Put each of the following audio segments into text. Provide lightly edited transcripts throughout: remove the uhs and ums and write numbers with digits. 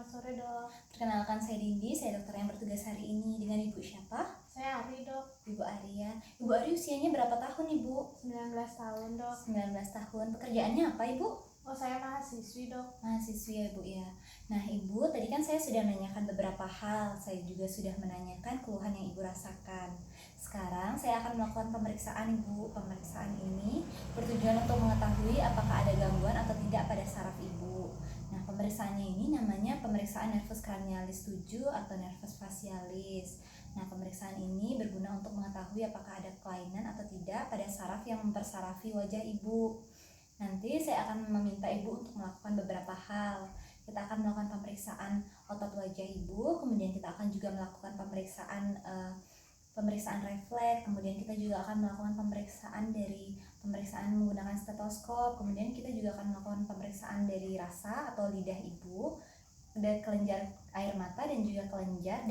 sore dok. Perkenalkan saya Dindi, saya dokter yang bertugas hari ini. Dengan Ibu siapa? Saya Ari dok. Ibu Arya. Ibu Arya usianya berapa tahun Ibu? 19 tahun dok. 19 tahun. Pekerjaannya apa Ibu? Oh saya mahasiswi dok. Mahasiswi ya Ibu ya. Nah Ibu, tadi kan saya sudah menanyakan beberapa hal. Saya juga sudah menanyakan keluhan yang Ibu rasakan. Sekarang saya akan melakukan pemeriksaan Ibu. Pemeriksaan ini bertujuan untuk mengetahui apakah ada gangguan atau tidak pada saraf Ibu. Nah pemeriksaannya ini namanya pemeriksaan nervus cranialis 7 atau nervus facialis. Nah pemeriksaan ini berguna untuk mengetahui apakah ada kelainan atau tidak pada saraf yang mempersarafi wajah Ibu. Nanti saya akan meminta Ibu untuk melakukan beberapa hal. Kita akan melakukan pemeriksaan otot wajah Ibu, kemudian kita akan juga melakukan pemeriksaan refleks, kemudian kita juga akan melakukan pemeriksaan menggunakan stetoskop, kemudian kita juga akan melakukan pemeriksaan dari rasa atau lidah Ibu, dari kelenjar air mata dan juga kelenjar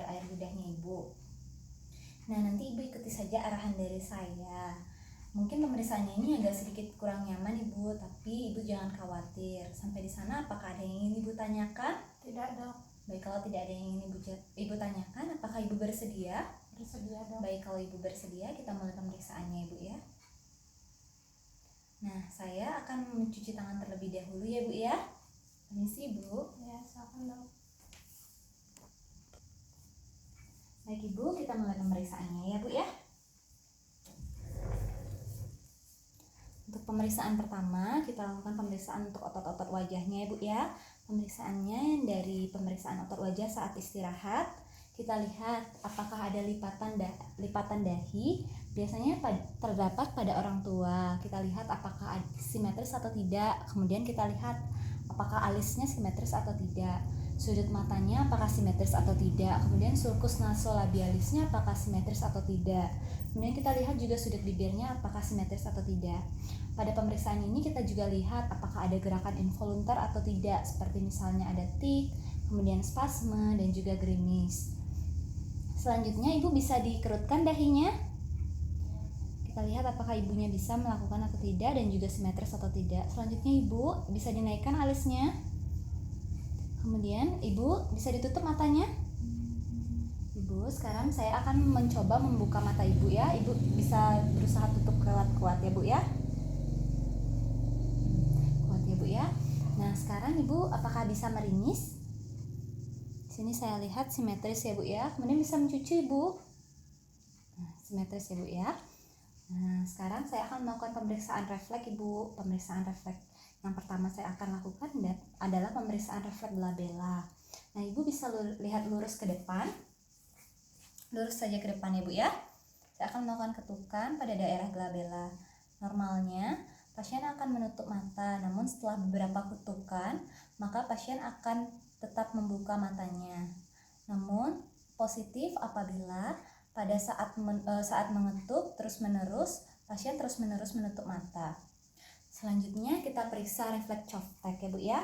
air lidahnya Ibu. Nah nanti Ibu ikuti saja arahan dari saya. Mungkin pemeriksaannya ini agak sedikit kurang nyaman Ibu, tapi Ibu jangan khawatir. Sampai di sana apakah ada yang ingin Ibu tanyakan? Tidak dok. Baik, kalau tidak ada yang ingin Ibu tanyakan, apakah Ibu bersedia? Bersedia dok. Baik, kalau Ibu bersedia, kita mulai pemeriksaannya Ibu ya. Nah, saya akan mencuci tangan terlebih dahulu ya Bu ya. Permisi Ibu. Ya silakan dok. Baik Ibu, kita mulai pemeriksaannya ya Bu ya. Untuk pemeriksaan pertama, kita lakukan pemeriksaan untuk otot-otot wajahnya ya Bu ya. Pemeriksaannya dari pemeriksaan otot wajah saat istirahat. Kita lihat apakah ada lipatan dahi. Biasanya terdapat pada orang tua. Kita lihat apakah simetris atau tidak. Kemudian kita lihat apakah alisnya simetris atau tidak. Sudut matanya apakah simetris atau tidak. Kemudian sulcus nasolabialisnya apakah simetris atau tidak. Kemudian kita lihat juga sudut bibirnya apakah simetris atau tidak. Pada pemeriksaan ini kita juga lihat apakah ada gerakan involuntar atau tidak, seperti misalnya ada tik, kemudian spasme dan juga gerimis. Selanjutnya Ibu bisa dikerutkan dahinya. Kita lihat apakah Ibunya bisa melakukan atau tidak dan juga simetris atau tidak. Selanjutnya Ibu bisa dinaikkan alisnya. Kemudian Ibu bisa ditutup matanya. Ibu, sekarang saya akan mencoba membuka mata Ibu ya. Ibu bisa berusaha tutup kuat-kuat ya Bu ya. Kuat ya Bu ya. Nah, sekarang Ibu apakah bisa meringis? Sini saya lihat simetris ya Bu ya. Kemudian bisa mencuci Ibu. Nah, simetris ya Bu ya. Nah, sekarang saya akan melakukan pemeriksaan refleks Ibu. Pemeriksaan refleks yang pertama saya akan lakukan adalah pemeriksaan refleks glabella. Nah, Ibu bisa lihat lurus ke depan. Lurus saja ke depan ya Bu ya. Saya akan melakukan ketukan pada daerah glabella. Normalnya pasien akan menutup mata, namun setelah beberapa ketukan, maka pasien akan tetap membuka matanya. Namun positif apabila pada saat mengetuk terus-menerus, pasien terus-menerus menutup mata. Selanjutnya kita periksa refleks Choptak ya Bu ya.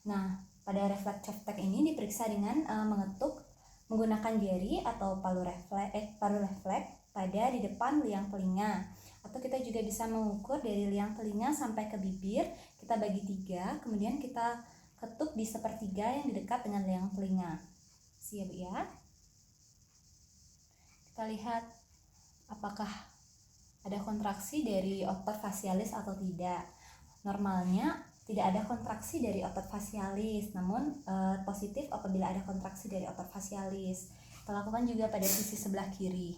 Nah, pada refleks Choptak ini diperiksa dengan mengetuk menggunakan jari atau palu refleks pada di depan liang telinga. Atau kita juga bisa mengukur dari liang telinga sampai ke bibir, kita bagi 3, kemudian kita ketuk di sepertiga yang di dekat dengan liang telinga. Siap ya. Kita lihat apakah ada kontraksi dari otot facialis atau tidak. Normalnya tidak ada kontraksi dari otot facialis, namun positif apabila ada kontraksi dari otot facialis. Kita lakukan juga pada sisi sebelah kiri.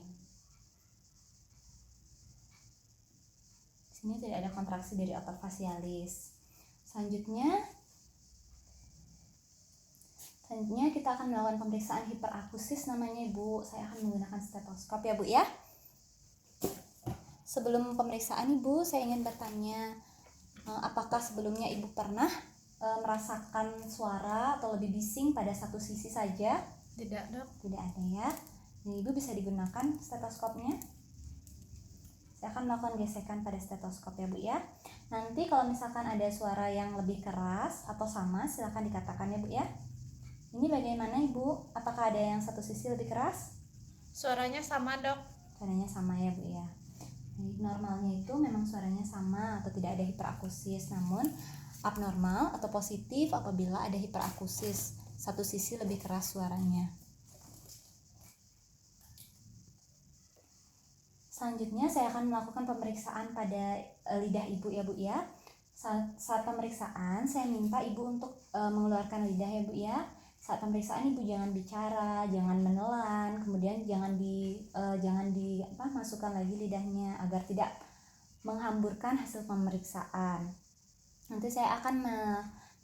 Sini tidak ada kontraksi dari otot facialis. Selanjutnya kita akan melakukan pemeriksaan hiperakusis namanya Ibu. Saya akan menggunakan stetoskop ya Bu ya. Sebelum pemeriksaan Ibu, saya ingin bertanya, apakah sebelumnya Ibu pernah merasakan suara atau lebih bising pada satu sisi saja? Tidak dok. Tidak ada ya. Nah, Ibu bisa digunakan stetoskopnya. Saya akan melakukan gesekan pada stetoskop ya Bu ya. Nanti kalau misalkan ada suara yang lebih keras atau sama, silakan dikatakan ya Bu ya. Ini bagaimana Ibu? Apakah ada yang satu sisi lebih keras? Suaranya sama dok. Suaranya sama ya Bu ya. Normalnya itu memang suaranya sama atau tidak ada hiperakusis, namun abnormal atau positif apabila ada hiperakusis, satu sisi lebih keras suaranya. Selanjutnya saya akan melakukan pemeriksaan pada lidah ibu ya Bu ya. Saat pemeriksaan saya minta ibu untuk mengeluarkan lidah ya Bu ya. Saat pemeriksaan ibu jangan bicara, jangan menelan, kemudian jangan masukkan lagi lidahnya agar tidak menghamburkan hasil pemeriksaan. Nanti saya akan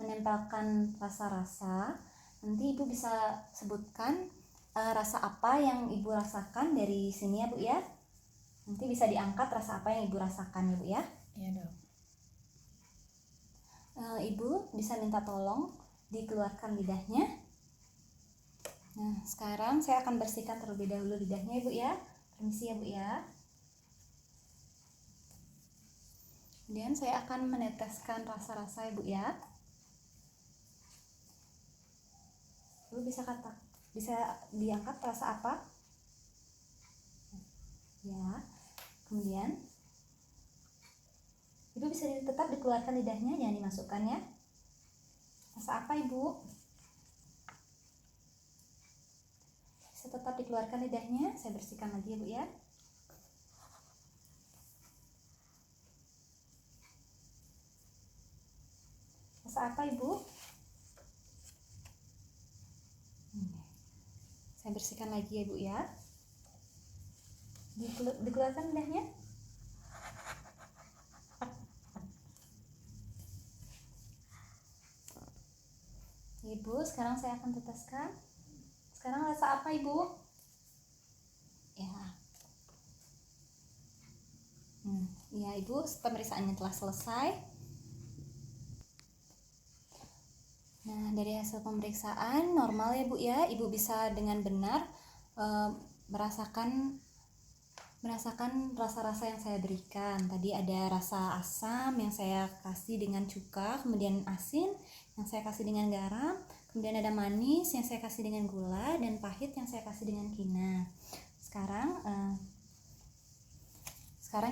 menempelkan rasa-rasa. Nanti ibu bisa sebutkan rasa apa yang ibu rasakan dari sini ya Bu ya. Nanti bisa diangkat rasa apa yang ibu rasakan ya Bu ya. Iya dok. Ibu bisa minta tolong dikeluarkan lidahnya. Nah, sekarang saya akan bersihkan terlebih dahulu lidahnya Ibu ya. Permisi ya Bu ya. Kemudian saya akan meneteskan rasa-rasa Ibu ya. Ibu bisa diangkat rasa apa? Ya. Kemudian Ibu bisa tetap dikeluarkan lidahnya, jangan dimasukkan ya. Rasa apa Ibu? Bisa tetap dikeluarkan lidahnya. Saya bersihkan lagi ya Bu ya. Rasa apa Ibu? Saya bersihkan lagi ya Bu ya. Dikeluarkan lidahnya. Ibu, sekarang saya akan teteskan. Sekarang rasa apa Ibu? Ya. Ya Ibu, pemeriksaannya telah selesai. Nah, dari hasil pemeriksaan normal ya Bu ya. Ibu bisa dengan benar merasakan rasa-rasa yang saya berikan. Tadi ada rasa asam yang saya kasih dengan cuka, kemudian asin yang saya kasih dengan garam, kemudian ada manis yang saya kasih dengan gula, dan pahit yang saya kasih dengan kina. Sekarang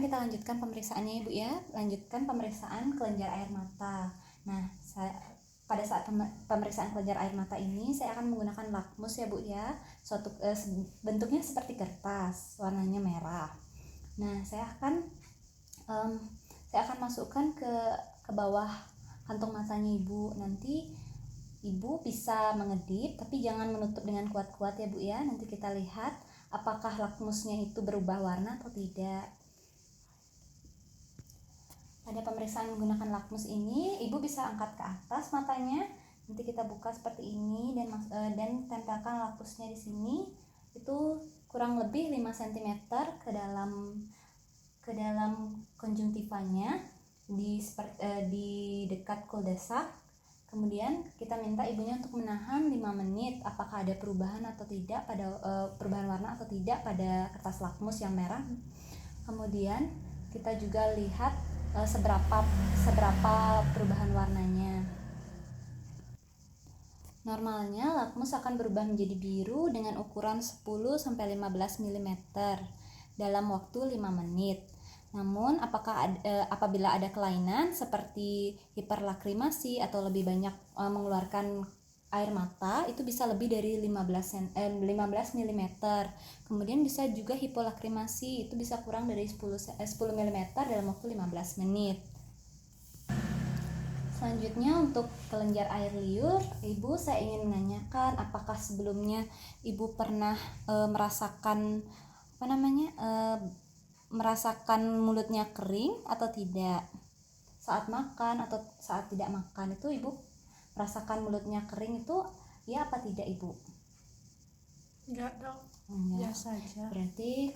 kita lanjutkan pemeriksaannya Ibu ya. Lanjutkan pemeriksaan kelenjar air mata. Nah, pada saat pemeriksaan kelenjar air mata ini saya akan menggunakan lakmus ya Bu ya. Bentuknya seperti kertas, warnanya merah. Nah, saya akan masukkan ke bawah kantong matanya Ibu. Nanti Ibu bisa mengedip, tapi jangan menutup dengan kuat-kuat ya Bu ya. Nanti kita lihat apakah lakmusnya itu berubah warna atau tidak. Pada pemeriksaan menggunakan lakmus ini, Ibu bisa angkat ke atas matanya. Nanti kita buka seperti ini dan tempelkan lakmusnya di sini. Itu kurang lebih 5 cm ke dalam konjungtivanya di dekat kuldesak. Kemudian kita minta ibunya untuk menahan 5 menit apakah ada perubahan atau tidak perubahan warna atau tidak pada kertas lakmus yang merah. Kemudian kita juga lihat seberapa perubahan warnanya. Normalnya lakmus akan berubah menjadi biru dengan ukuran 10-15 mm dalam waktu 5 menit. Namun apabila ada kelainan seperti hiperlakrimasi atau lebih banyak mengeluarkan air mata, itu bisa lebih dari 15 mm. Kemudian bisa juga hipolakrimasi, itu bisa kurang dari 10 mm dalam waktu 15 menit. Selanjutnya untuk kelenjar air liur, Ibu, saya ingin menanyakan apakah sebelumnya Ibu pernah merasakan mulutnya kering atau tidak? Saat makan atau saat tidak makan itu Ibu merasakan mulutnya kering itu ya apa tidak Ibu? Enggak dok. Enggak. Biasa aja. Berarti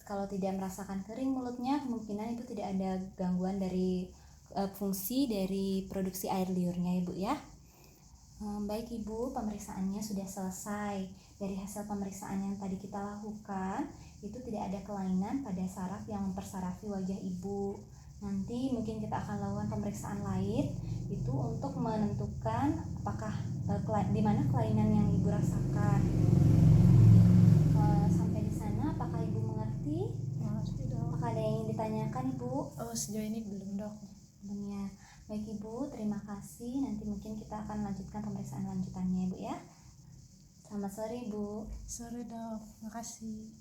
kalau tidak merasakan kering mulutnya, kemungkinan Ibu tidak ada gangguan dari fungsi dari produksi air liurnya Ibu ya. Baik Ibu, pemeriksaannya sudah selesai. Dari hasil pemeriksaan yang tadi kita lakukan, itu tidak ada kelainan pada saraf yang mempersarafi wajah Ibu. Nanti mungkin kita akan lakukan pemeriksaan lain itu untuk menentukan apakah di mana kelainan yang Ibu rasakan. Sampai di sana apakah Ibu mengerti? Mengerti dok. Apakah ada yang ingin ditanyakan Ibu? Oh, sejauh ini belum dok. Belum ya. Baik Ibu, terima kita akan lanjutkan pemeriksaan lanjutannya, Ibu ya. Selamat sore, Ibu. Sore dok, makasih.